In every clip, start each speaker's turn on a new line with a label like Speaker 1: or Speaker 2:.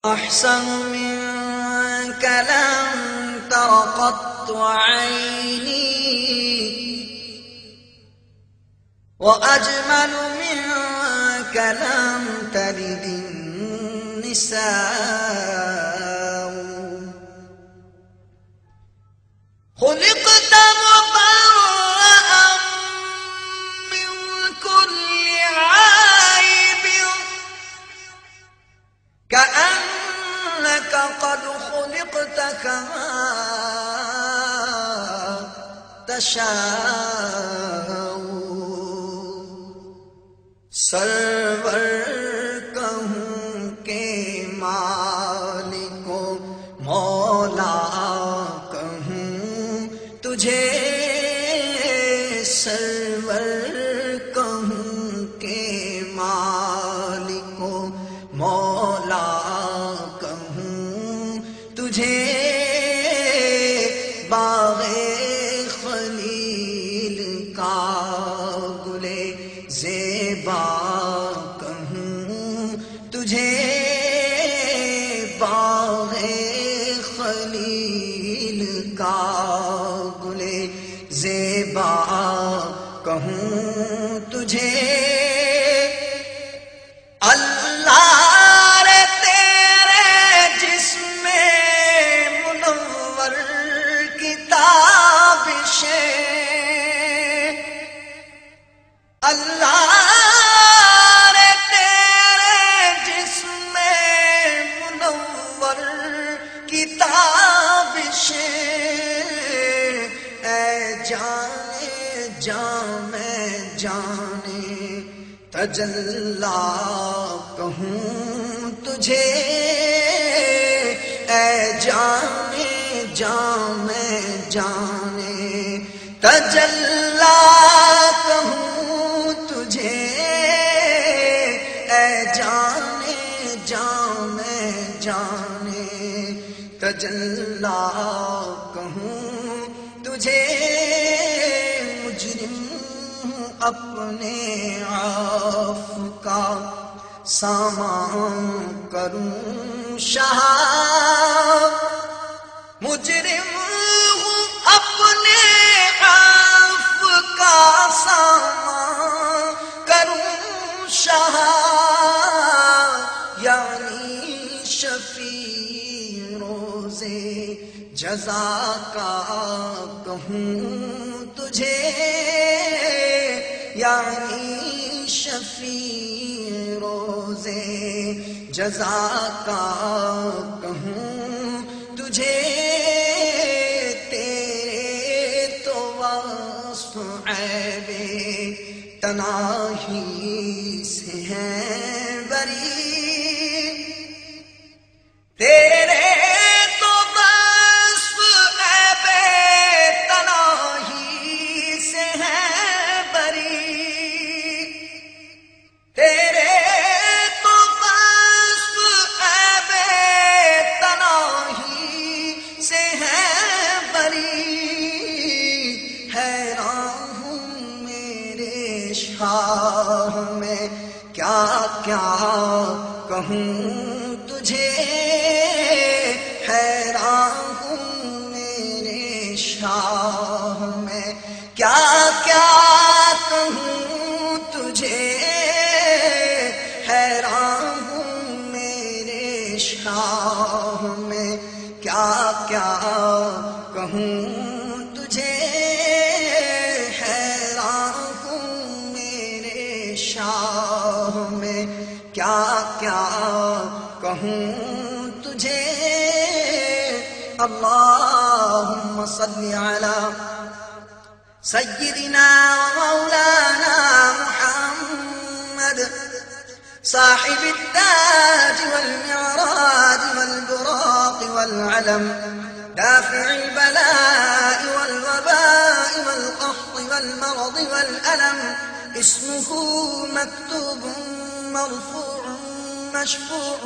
Speaker 1: أحسن منك لم تر قط عيني وأجمل منك لم تلد النساء خلقت مبرأ من كل عيب كأنك قد خلقت كما تشاء سرور کہوں کہ مالک و مولا کہوں تجھے سرور کہوں کہ مالک و مولا کہوں تجھے باغ خلیل کا گلے زیبا کہوں تجھے باغ خلیل کا گلے زیبا کہوں تجھے اللہ رے تیرے جسم منور کی تابشیں اللہ رے تیرے جسم منور کی تابشیں اے جانے جامع جانے تجلا کہوں تجھے اے جانے جامع جانے تجلا کہوں تجھے اے جانے جامع جانے تجلا کہوں تجھے مجرم اپنے عفو کا سامان کروں شاہ مجرم ہوں اپنے عفو کا سامان کروں شاہ یعنی شفیع روزے جزا کا کہوں تجھے یعنی شفیع روزے جزا کا کہوں تجھے تیرے تو وصف عیب تناہی سے ہیں بری تیرے میں کیا کیا کہوں تجھے حیران ہوں میرے شاہ میں کیا کیا کہوں تجھے حیران ہوں میرے شاہ میں کیا کیا کہوں تجھے شاہ میں کیا کیا کہوں تجھے اللہم صلی علی سیدنا ومولانا محمد صاحب التاج والمعراج والبراق والعلم دافع البلاء والوباء والقحط والمرض والألم اسمه مكتوب مرفوع مشفوع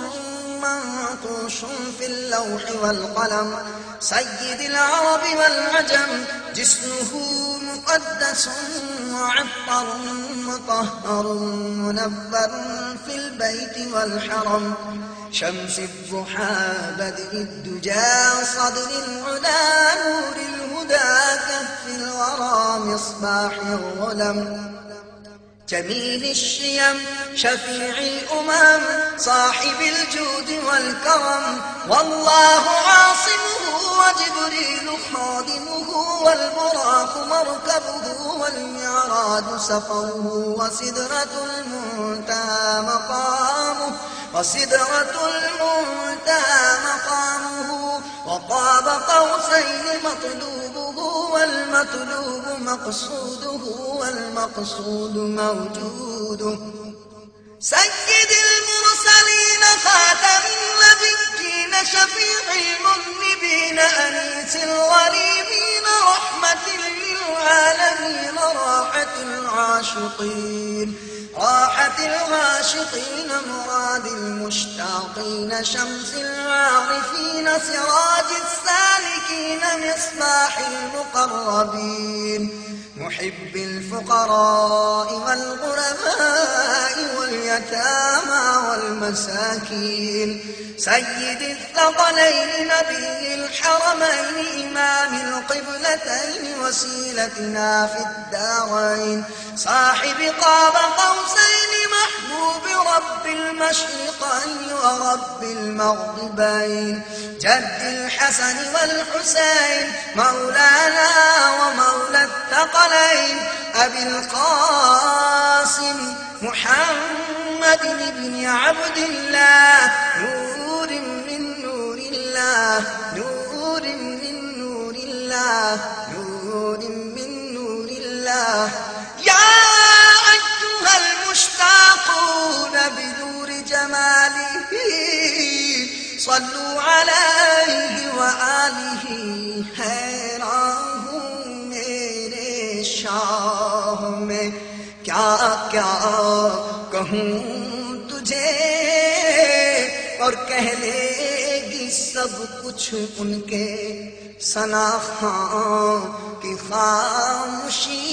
Speaker 1: منقوش في اللوح والقلم سيد العرب والعجم جسمه مقدس معطر مطهر منبر في البيت والحرم شمس الضحى بدء الدجى صدر العلا نور الهدى كف الورى مصباح الظلم جميل الشيم شفيع الأمم صاحب الجود والكرم والله عاصمه وجبريل خادمه والبراق مركبه والمعراج سفره وسدرة المنتهى مقامه وقاب قوسين مطلوبه والمطلوب مقصوده والمقصود موجوده سيد المرسلين خاتم النبيين شفيع المذنبين أنيس الغريبين رحمة للعالمين راحة العاشقين مراد المشتاقين شمس العارفين سراج السالكين مصباح المقربين محب الفقراء والغرباء واليتامى والمساكين سيد الثقلين نبي الحرمين إمام القبلتين وسيلتنا في الدارين صاحب قاب قوسين محبوب رب المشرقين ورب المغربين جد الحسن والحسين مولانا ومولى الثقلين أبي القاسم محمد بن عبد الله نور من نور الله نور من نور الله نور من نور الله يا أيها المشتاقون بنور جماله صلوا عليه وآله حیران ہوں میرے شاہ میں کیا کہوں تجھے اور کہہ لے گی سب کچھ ان کے ثنا خاں کی خاموشی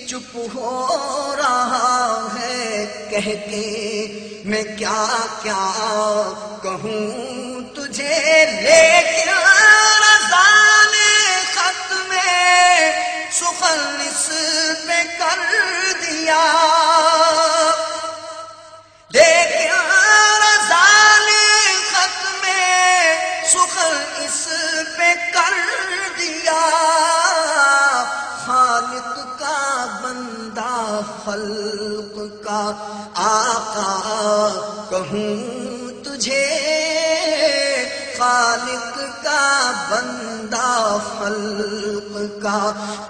Speaker 1: چپ ہو رہا ہے کہہ کے میں کیا کہوں تجھے لیکن رضا نے خط میں سخن اس پہ کر دیا لیکن رضا نے خط میں سخن اس پہ کر دیا خالق کا بندہ خلق کا آقا کہوں تجھے خالق کا بندہ خلق کا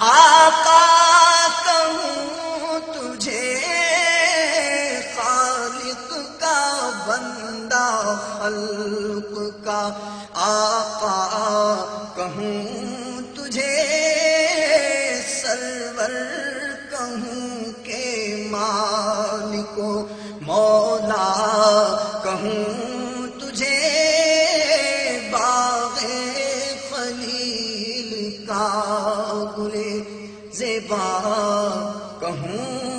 Speaker 1: آقا کہوں تجھے خالق کا بندہ خلق کا آقا کہوں تجھے سرور کہوں کہ مالک و مولا کہوں تجھے باغ خلیل کا گل زیبا کہوں